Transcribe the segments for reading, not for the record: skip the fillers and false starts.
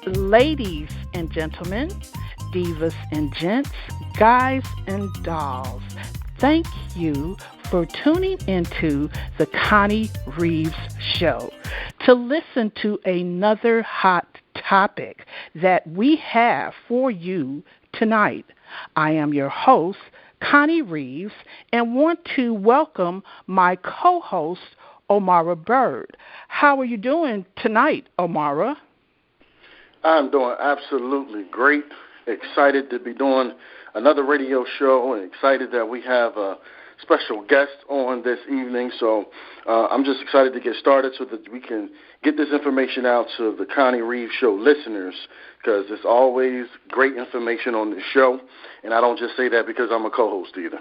Ladies and gentlemen, divas and gents, guys and dolls, thank you for tuning into the Connie Reeves Show to listen to another hot topic that we have for you tonight. I am your host, Connie Reeves, and want to welcome my co-host, Omara Bird. How are you doing tonight, Omara? I'm doing absolutely great. Excited to be doing another radio show and excited that we have a special guest on this evening. So I'm just excited to get started so that we can get this information out to the Connie Reeves Show listeners, because it's always great information on this show. And I don't just say that because I'm a co-host either.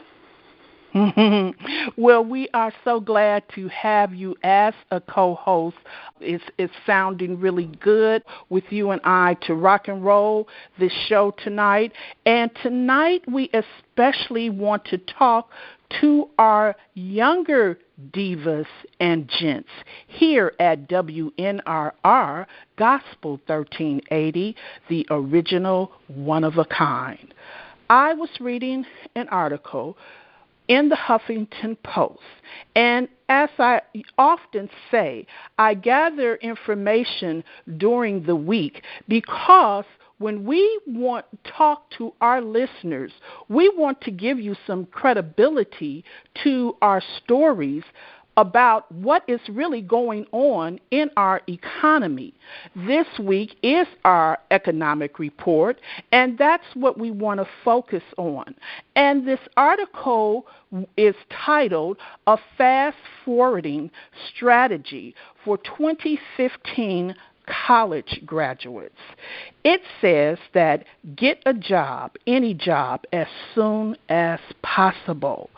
Well, we are so glad to have you as a co-host. It's sounding really good with you and I to rock and roll this show tonight. And tonight we especially want to talk to our younger divas and gents here at WNRR Gospel 1380, the original one of a kind. I was reading an article in the Huffington Post. And as I often say, I gather information during the week because when we want to talk to our listeners, we want to give you some credibility to our stories about what is really going on in our economy. This week is our economic report, and that's what we want to focus on. And this article is titled A Fast Forwarding Strategy for 2015 College Graduates. It says that get a job, any job, as soon as possible.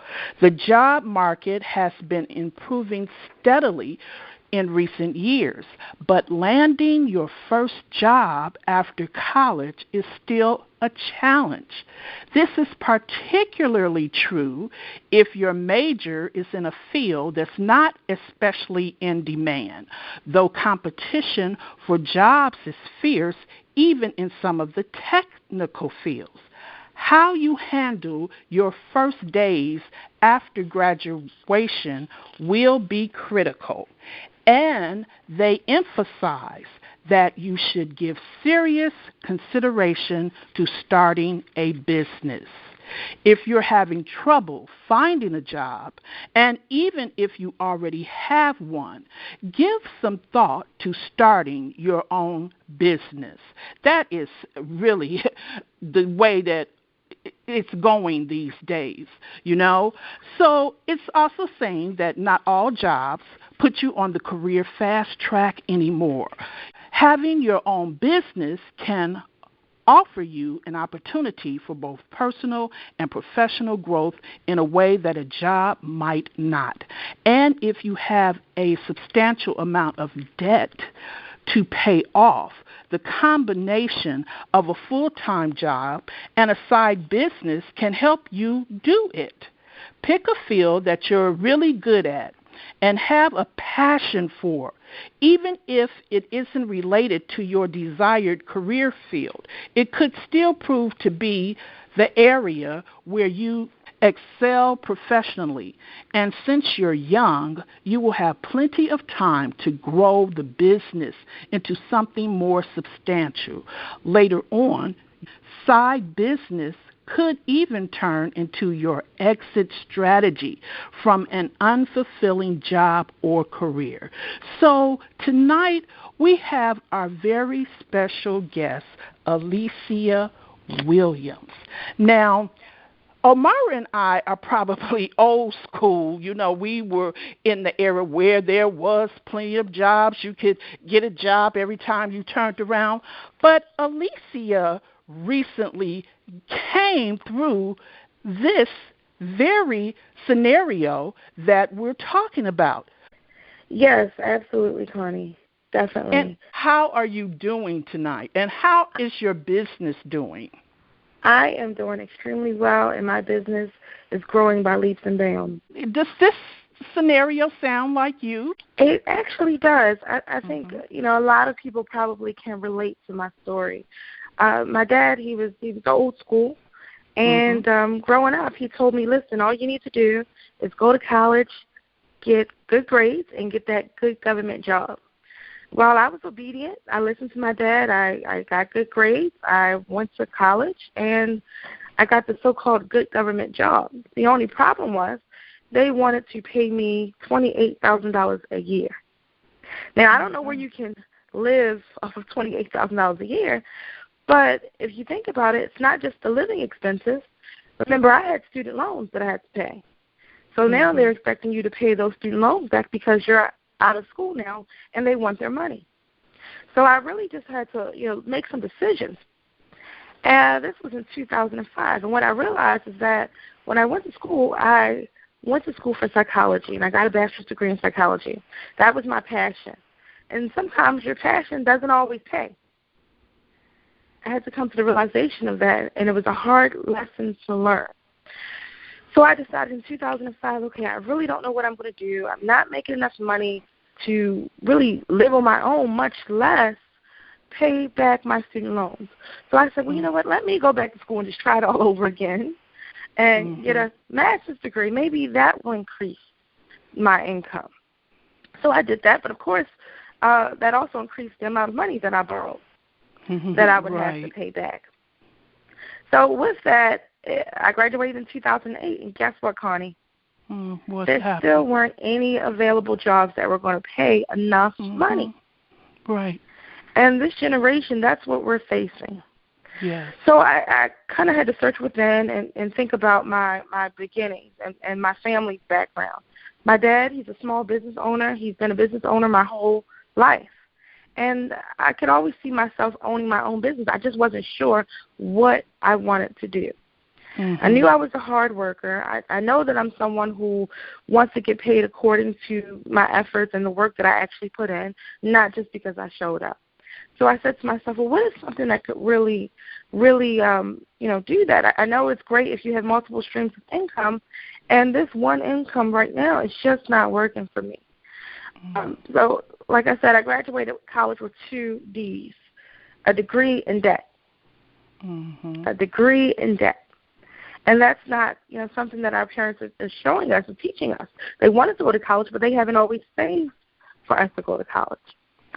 The job market has been improving steadily in recent years, but landing your first job after college is still a challenge. This is particularly true if your major is in a field that's not especially in demand, though competition for jobs is fierce even in some of the technical fields. How you handle your first days after graduation will be critical, and they emphasize that you should give serious consideration to starting a business. If you're having trouble finding a job, and even if you already have one, give some thought to starting your own business. That is really the way that it's going these days, you know. So it's also saying that not all jobs put you on the career fast track anymore. Having your own business can offer you an opportunity for both personal and professional growth in a way that a job might not. And if you have a substantial amount of debt to pay off, the combination of a full-time job and a side business can help you do it. Pick a field that you're really good at and have a passion for, even if it isn't related to your desired career field. It could still prove to be the area where you excel professionally, and since you're young, you will have plenty of time to grow the business into something more substantial. Later on, side business could even turn into your exit strategy from an unfulfilling job or career. So tonight we have our very special guest, Alicia Williams. Now, Omara and I are probably old school. You know, we were in the era where there was plenty of jobs. You could get a job every time you turned around. But Alicia recently came through this very scenario that we're talking about. Yes, absolutely, Connie. Definitely. And how are you doing tonight? And how is your business doing? I am doing extremely well, and my business is growing by leaps and bounds. Does this scenario sound like you? It actually does. I think, a lot of people probably can relate to my story. My dad, he was old school. And growing up, he told me, listen, all you need to do is go to college, get good grades, and get that good government job. Well, I was obedient. I listened to my dad. I got good grades. I went to college, and I got the so-called good government job. The only problem was they wanted to pay me $28,000 a year. Now, I don't know where you can live off of $28,000 a year, but if you think about it, it's not just the living expenses. Remember, I had student loans that I had to pay. So now they're expecting you to pay those student loans back because you're out of school now, and they want their money. So I really just had to, make some decisions. And this was in 2005. And what I realized is that when I went to school for psychology, and I got a bachelor's degree in psychology. That was my passion. And sometimes your passion doesn't always pay. I had to come to the realization of that, and it was a hard lesson to learn. So I decided in 2005, okay, I really don't know what I'm going to do. I'm not making enough money to really live on my own, much less pay back my student loans. So I said, well, you know what, let me go back to school and just try it all over again and get a master's degree. Maybe that will increase my income. So I did that, but of course, that also increased the amount of money that I borrowed that I would have to pay back. So with that, I graduated in 2008, and guess what, Connie? There still weren't any available jobs that were going to pay enough money. Right. And this generation, that's what we're facing. Yes. So I kind of had to search within and think about my beginnings and my family's background. My dad, he's a small business owner. He's been a business owner my whole life. And I could always see myself owning my own business. I just wasn't sure what I wanted to do. I knew I was a hard worker. I know that I'm someone who wants to get paid according to my efforts and the work that I actually put in, not just because I showed up. So I said to myself, well, what is something that could really do that? I know it's great if you have multiple streams of income, and this one income right now is just not working for me. So, like I said, I graduated college with 2 Ds, a degree in debt, a degree in debt. And that's not, something that our parents are showing us and teaching us. They want us to go to college, but they haven't always saved for us to go to college.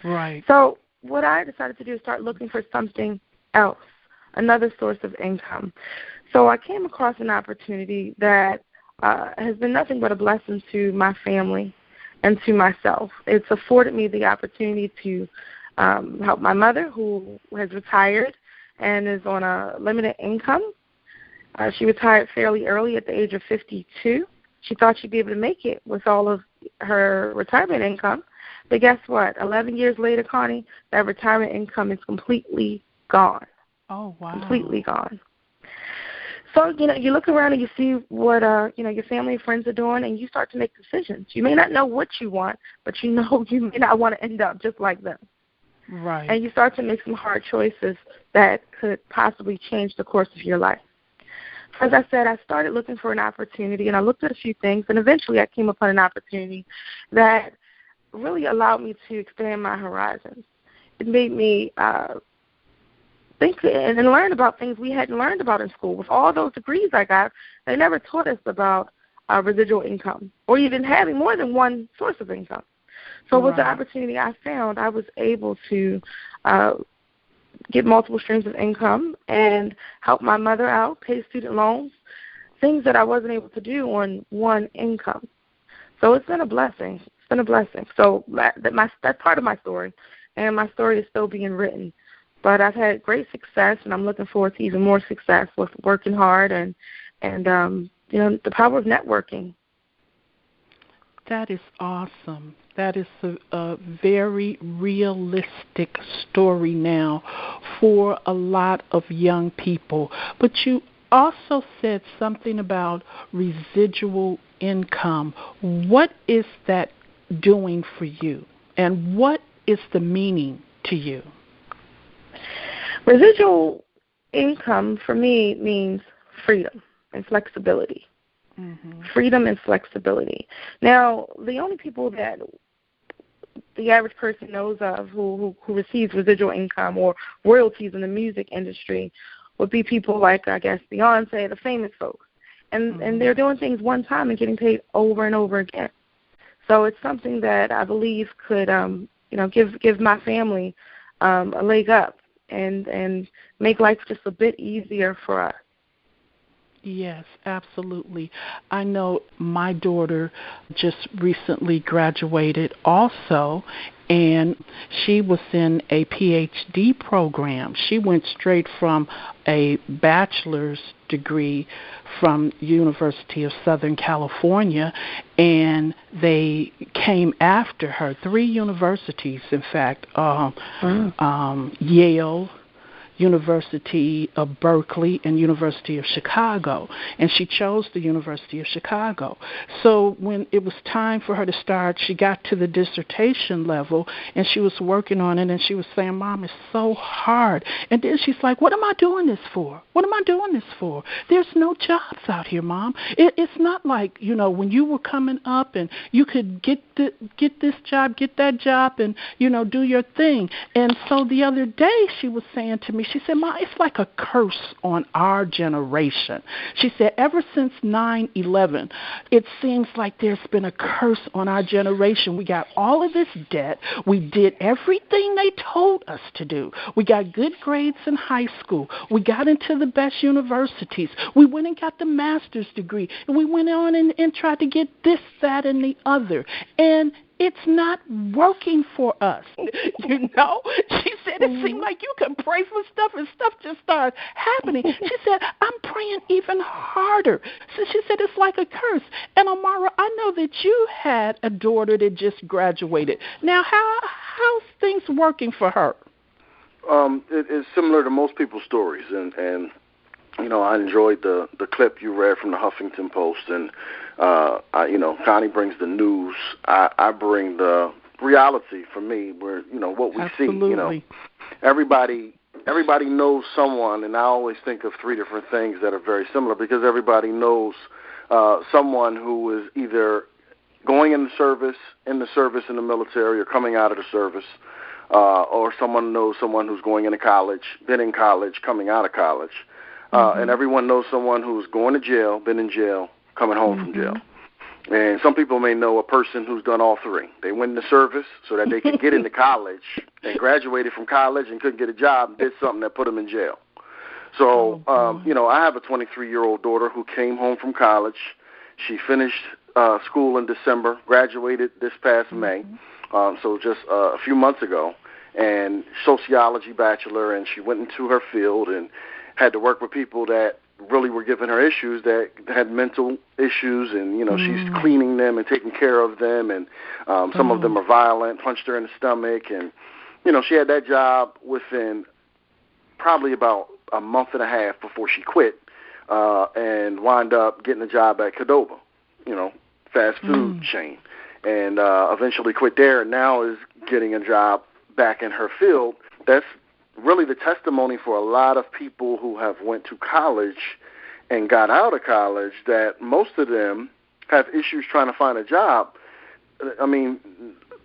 Right. So what I decided to do is start looking for something else, another source of income. So I came across an opportunity that has been nothing but a blessing to my family and to myself. It's afforded me the opportunity to help my mother, who has retired and is on a limited income. She retired fairly early at the age of 52. She thought she'd be able to make it with all of her retirement income. But guess what? 11 years later, Connie, that retirement income is completely gone. Oh, wow. Completely gone. So, you look around and you see what, your family and friends are doing, and you start to make decisions. You may not know what you want, but you know you may not want to end up just like them. Right. And you start to make some hard choices that could possibly change the course of your life. As I said, I started looking for an opportunity, and I looked at a few things, and eventually I came upon an opportunity that really allowed me to expand my horizons. It made me think and learn about things we hadn't learned about in school. With all those degrees I got, they never taught us about residual income or even having more than one source of income. So with the opportunity I found, I was able to get multiple streams of income and help my mother out, pay student loans, things that I wasn't able to do on one income. So it's been a blessing. It's been a blessing. So that's part of my story, and my story is still being written. But I've had great success, and I'm looking forward to even more success with working hard and the power of networking. That is awesome. That is a very realistic story now for a lot of young people. But you also said something about residual income. What is that doing for you, and what is the meaning to you? Residual income for me means freedom and flexibility. freedom and flexibility. Now, the only people that the average person knows of who receives residual income or royalties in the music industry would be people like, I guess, Beyonce, the famous folks. And they're doing things one time and getting paid over and over again. So it's something that I believe could, give my family a leg up and make life just a bit easier for us. Yes, absolutely. I know my daughter just recently graduated also, and she was in a PhD program. She went straight from a bachelor's degree from University of Southern California, and they came after her, 3 universities, in fact, Yale, University of Berkeley, and University of Chicago, and she chose the University of Chicago. So when it was time for her to start, she got to the dissertation level, and she was working on it, and she was saying, Mom, it's so hard. And then she's like, what am I doing this for? What am I doing this for? There's no jobs out here, Mom. It's not like, when you were coming up and you could get this job, get that job, and, do your thing. And so the other day she was saying to me, she said, Ma, it's like a curse on our generation. She said, ever since 9/11, it seems like there's been a curse on our generation. We got all of this debt. We did everything they told us to do. We got good grades in high school. We got into the best universities. We went and got the master's degree. And we went on and tried to get this, that, and the other. And it's not working for us. She said it seemed like you could pray for stuff and stuff just started happening. She said, I'm praying even harder. So she said it's like a curse. And Amara, I know that you had a daughter that just graduated. Now, how's things working for her? It is similar to most people's stories, and I enjoyed the clip you read from the Huffington Post, and Connie brings the news. I bring the reality for me, where what we Absolutely. See. Everybody knows someone, and I always think of 3 different things that are very similar, because everybody knows someone who is either going in the service in the military, or coming out of the service, or someone knows someone who's going into college, been in college, coming out of college. And everyone knows someone who's going to jail, been in jail, coming home from jail. And some people may know a person who's done all 3. They went in the service so that they could get into college, and graduated from college and couldn't get a job, and did something that put them in jail. So, I have a 23-year-old daughter who came home from college. She finished school in December, graduated this past May, so just a few months ago, and sociology bachelor, and she went into her field and had to work with people that really were giving her issues, that had mental issues, and she's cleaning them and taking care of them, and some of them are violent, punched her in the stomach, and she had that job within probably about a month and a half before she quit, and wound up getting a job at Qdoba, fast food chain, and eventually quit there, and now is getting a job back in her field. That's really the testimony for a lot of people who have went to college and got out of college, that most of them have issues trying to find a job. I mean,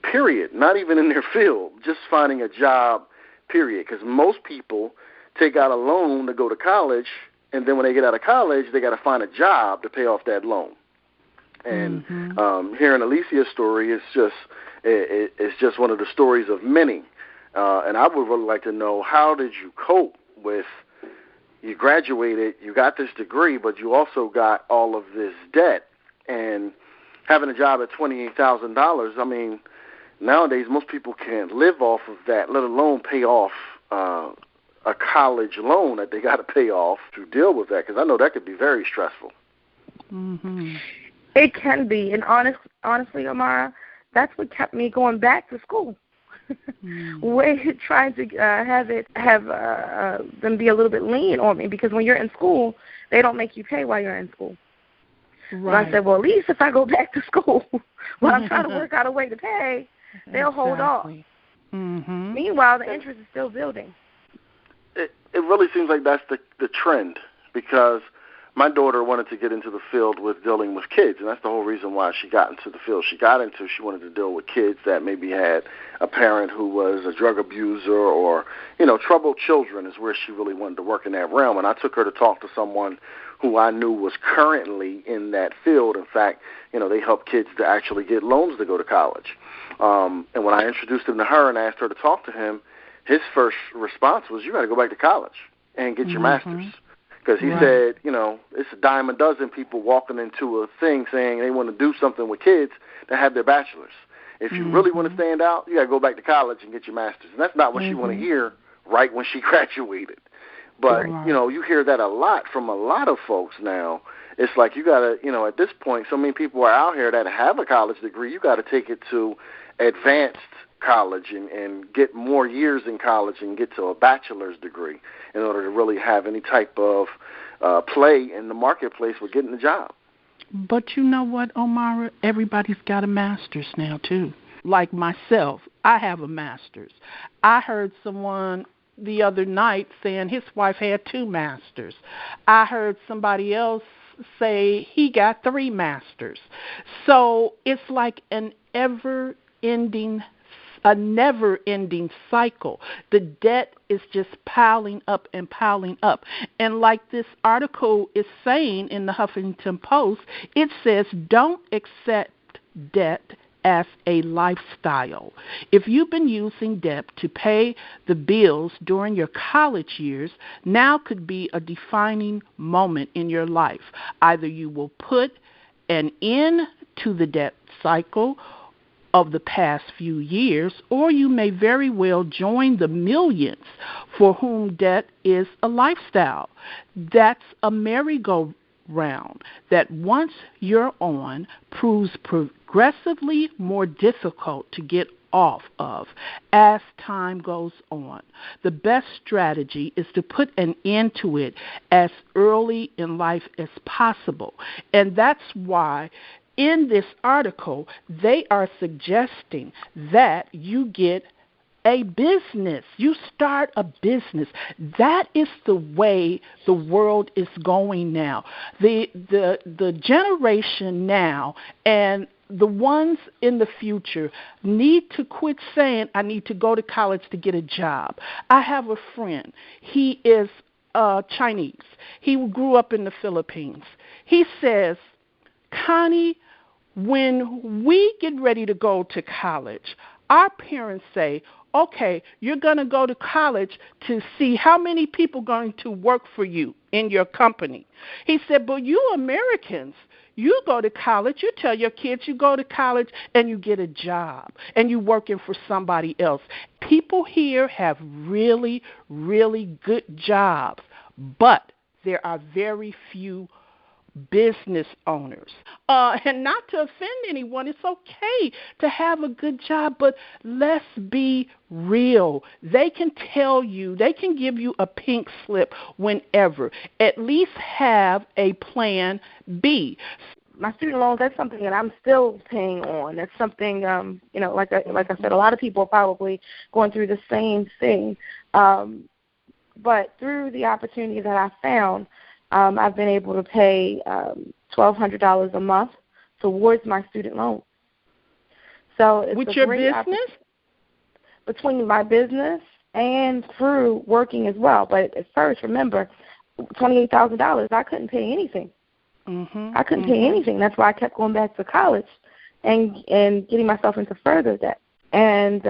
period. Not even in their field, just finding a job, period. Because most people take out a loan to go to college, and then when they get out of college, they got to find a job to pay off that loan. And hearing Alicia's story, it's just one of the stories of many. And I would really like to know, how did you cope with, you graduated, you got this degree, but you also got all of this debt, and having a job at $28,000, I mean, nowadays most people can't live off of that, let alone pay off a college loan that they got to pay off to deal with that, because I know that could be very stressful. It can be, and honestly, Amara, that's what kept me going back to school. We're trying to have them be a little bit lean on me, because when you're in school, they don't make you pay while you're in school. Right. So I said, well, at least if I go back to school while I'm trying to work out a way to pay, they'll hold off. Meanwhile, the interest is still building. It really seems like that's the trend, because my daughter wanted to get into the field with dealing with kids, and that's the whole reason why she got into the field. She wanted to deal with kids that maybe had a parent who was a drug abuser or, troubled children is where she really wanted to work in that realm. And I took her to talk to someone who I knew was currently in that field. In fact, they help kids to actually get loans to go to college. And when I introduced him to her and asked her to talk to him, his first response was, you got to go back to college and get your master's. Because he said, it's a dime a dozen people walking into a thing saying they want to do something with kids that have their bachelor's. If you really want to stand out, you got to go back to college and get your master's. And that's not what she want to hear right when she graduated. But, you hear that a lot from a lot of folks now. It's like you got to, at this point, so many people are out here that have a college degree, you got to take it to advanced college and get more years in college and get to a bachelor's degree in order to really have any type of play in the marketplace with getting a job. But you know what, Omara? Everybody's got a master's now, too. Like myself, I have a master's. I heard someone the other night saying his wife had 2 masters. I heard somebody else say he got 3 masters. So it's like a never-ending cycle. The debt is just piling up and piling up. And like this article is saying in the Huffington Post, it says don't accept debt as a lifestyle. If you've been using debt to pay the bills during your college years, now could be a defining moment in your life. Either you will put an end to the debt cycle of the past few years, or you may very well join the millions for whom debt is a lifestyle. That's a merry-go-round that once you're on proves progressively more difficult to get off of as time goes on. The best strategy is to put an end to it as early in life as possible. And that's why in this article, they are suggesting that you get a business. You start a business. That is the way the world is going now. The generation now and the ones in the future need to quit saying, I need to go to college to get a job. I have a friend. He is Chinese. He grew up in the Philippines. He says, Connie, when we get ready to go to college, our parents say, okay, you're going to go to college to see how many people are going to work for you in your company. He said, but you Americans, you go to college, you tell your kids you go to college and you get a job and you're working for somebody else. People here have really, really good jobs, but there are very few business owners. And not to offend anyone, it's okay to have a good job, but let's be real. They can tell you, they can give you a pink slip whenever. At least have a plan B. My student loans, that's something that I'm still paying on. That's something, like I said, a lot of people are probably going through the same thing. But through the opportunity that I found, I've been able to pay $1,200 a month towards my student loan. So it's with your business? Between my business and through working as well. But at first, remember, $28,000, I couldn't pay anything. I couldn't pay anything. That's why I kept going back to college and getting myself into further debt. And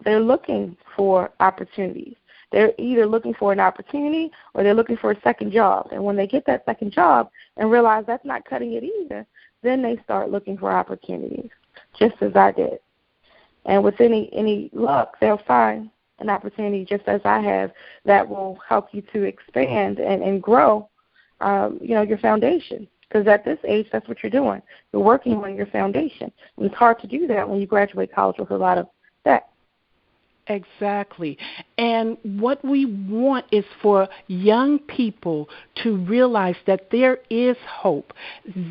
they're looking for opportunities. They're either looking for an opportunity or they're looking for a second job. And when they get that second job and realize that's not cutting it either, then they start looking for opportunities, just as I did. And with any luck, they'll find an opportunity, just as I have, that will help you to expand and grow, your foundation. Because at this age, that's what you're doing. You're working on your foundation. And it's hard to do that when you graduate college with a lot of debt. Exactly. And what we want is for young people to realize that there is hope.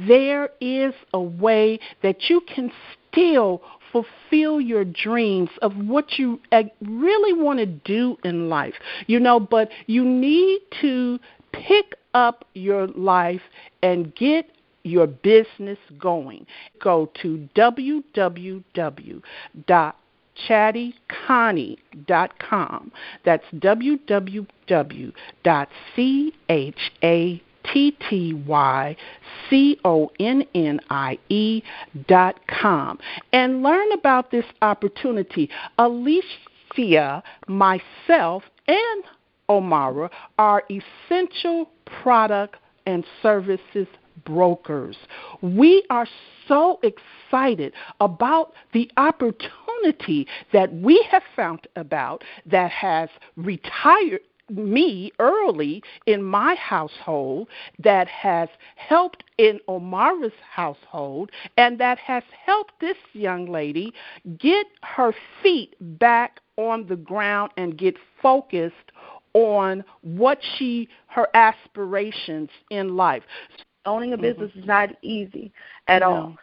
There is a way that you can still fulfill your dreams of what you really want to do in life. But you need to pick up your life and get your business going. Go to www.chattyconnie.com. That's www.chattyconnie.com and learn about this opportunity. Alicia, myself, and Omara are essential product and services brokers. We are so excited about the opportunity that we have found about that has retired me early in my household, that has helped in Omara's household, and that has helped this young lady get her feet back on the ground and get focused on what her aspirations in life. Owning a business is not easy at all.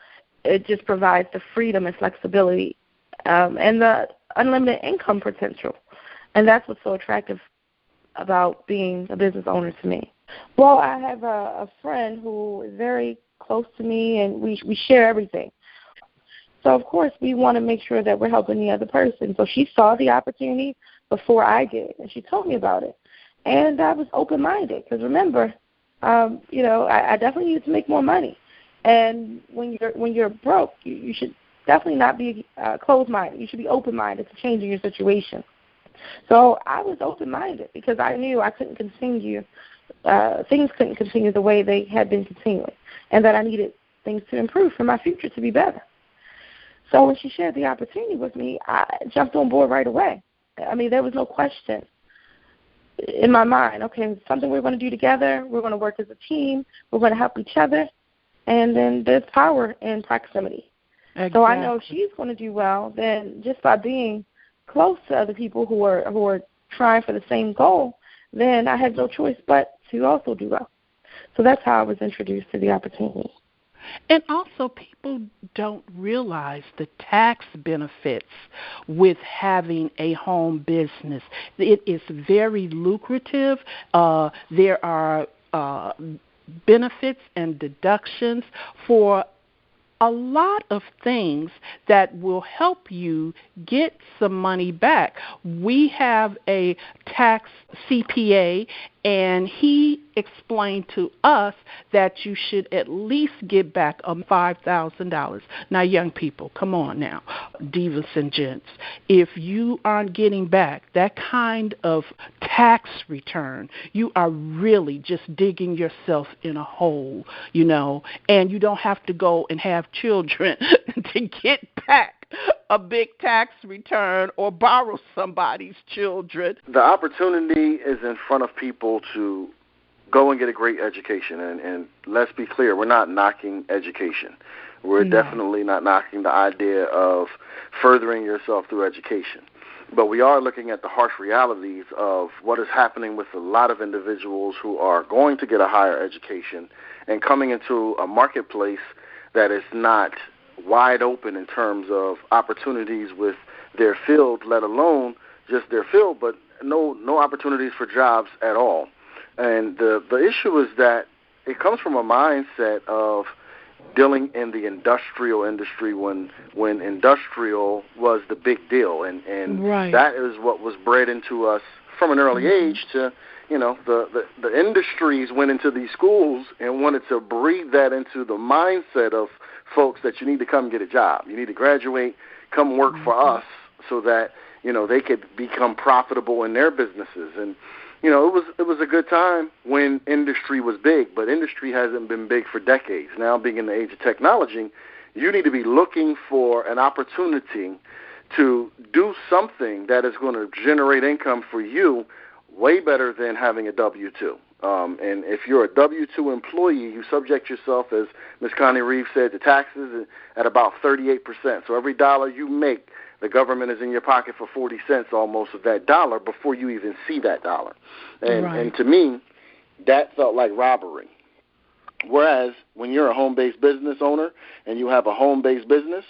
It just provides the freedom and flexibility and the unlimited income potential. And that's what's so attractive about being a business owner to me. Well, I have a friend who is very close to me, and we share everything. So, of course, we want to make sure that we're helping the other person. So she saw the opportunity before I did, and she told me about it. And I was open-minded because, remember, I definitely need to make more money. And when you're broke, you should definitely not be closed-minded. You should be open-minded to changing your situation. So I was open-minded because I knew I couldn't continue, things couldn't continue the way they had been continuing, and that I needed things to improve for my future to be better. So when she shared the opportunity with me, I jumped on board right away. I mean, there was no question in my mind. Okay, it's something we're going to do together. We're going to work as a team. We're going to help each other. And then there's power in proximity. Exactly. So I know if she's going to do well, then just by being close to other people who are trying for the same goal, then I have no choice but to also do well. So that's how I was introduced to the opportunity. And also, people don't realize the tax benefits with having a home business. It is very lucrative. There are benefits and deductions for a lot of things that will help you get some money back. We have a tax CPA, and he explained to us that you should at least get back $5,000. Now, young people, come on now, divas and gents. If you aren't getting back that kind of tax return, you are really just digging yourself in a hole, and you don't have to go and have children to get back a big tax return or borrow somebody's children. The opportunity is in front of people to go and get a great education. And let's be clear, we're not knocking education. We're definitely not knocking the idea of furthering yourself through education. But we are looking at the harsh realities of what is happening with a lot of individuals who are going to get a higher education and coming into a marketplace that is not wide open in terms of opportunities with their field, let alone just their field, but no opportunities for jobs at all. And the issue is that it comes from a mindset of dealing in the industrial industry when industrial was the big deal, and right. That is what was bred into us from an early age to, the industries went into these schools and wanted to breed that into the mindset of folks that you need to come get a job. You need to graduate, come work for us so that, they could become profitable in their businesses. And, it was a good time when industry was big, but industry hasn't been big for decades. Now, being in the age of technology, you need to be looking for an opportunity to do something that is going to generate income for you way better than having a W-2. And if you're a W-2 employee, you subject yourself, as Ms. Connie Reeves said, to taxes at about 38%. So every dollar you make, the government is in your pocket for 40 cents almost of that dollar before you even see that dollar. And to me, that felt like robbery. Whereas when you're a home-based business owner and you have a home-based business,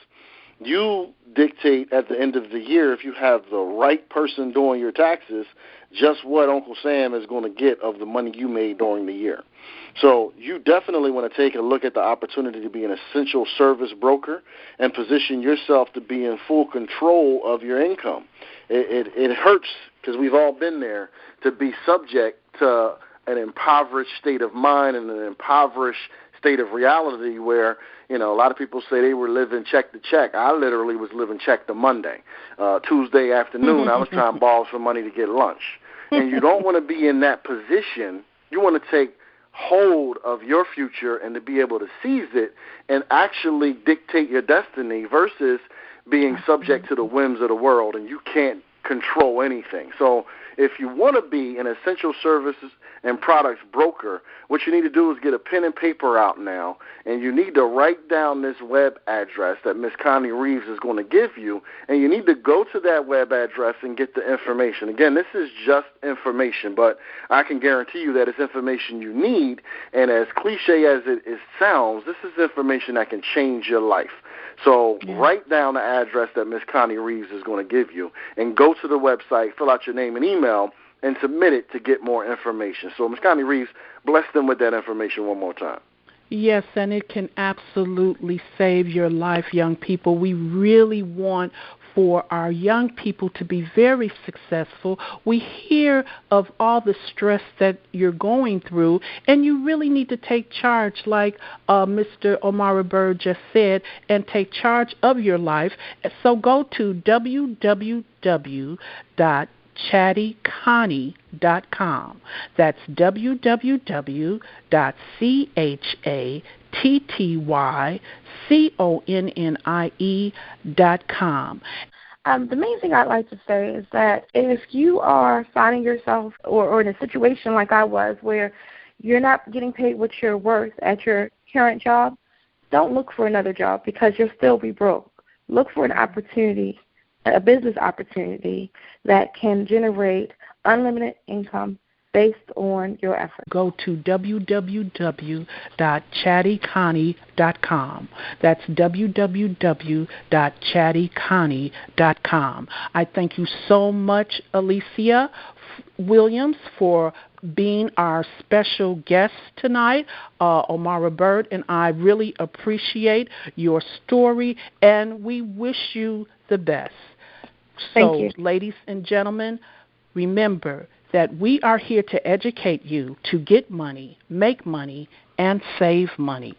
you dictate at the end of the year if you have the right person doing your taxes just what Uncle Sam is going to get of the money you made during the year. So you definitely want to take a look at the opportunity to be an essential service broker and position yourself to be in full control of your income. It hurts, because we've all been there, to be subject to an impoverished state of mind and an impoverished state of reality where, a lot of people say they were living check to check. I literally was living check to Monday. Tuesday afternoon, I was trying to borrow some money to get lunch. And you don't want to be in that position. You want to take hold of your future and to be able to seize it and actually dictate your destiny versus being subject to the whims of the world, and you can't control anything. So if you want to be an essential services and products broker, what you need to do is get a pen and paper out now, and you need to write down this web address that Ms. Connie Reeves is going to give you, and you need to go to that web address and get the information. Again, this is just information, but I can guarantee you that it's information you need, and as cliche as it sounds, this is information that can change your life. So write down the address that Ms. Connie Reeves is going to give you, and go to the website, fill out your name and email, and submit it to get more information. So, Ms. Connie Reeves, bless them with that information one more time. Yes, and it can absolutely save your life, young people. We really want for our young people to be very successful. We hear of all the stress that you're going through, and you really need to take charge, like Mr. Omara Bird just said, and take charge of your life. So go to www.chattyconnie.com. That's www.chattyconnie.com. The main thing I'd like to say is that if you are finding yourself or in a situation like I was where you're not getting paid what you're worth at your current job, don't look for another job because you'll still be broke. Look for an opportunity, a business opportunity that can generate unlimited income based on your effort. Go to www.chattyconnie.com. That's www.chattyconnie.com. I thank you so much, Alicia Williams, for being our special guest tonight. Omara Bird and I really appreciate your story, and we wish you the best. Thank you. Ladies and gentlemen, remember that we are here to educate you to get money, make money, and save money.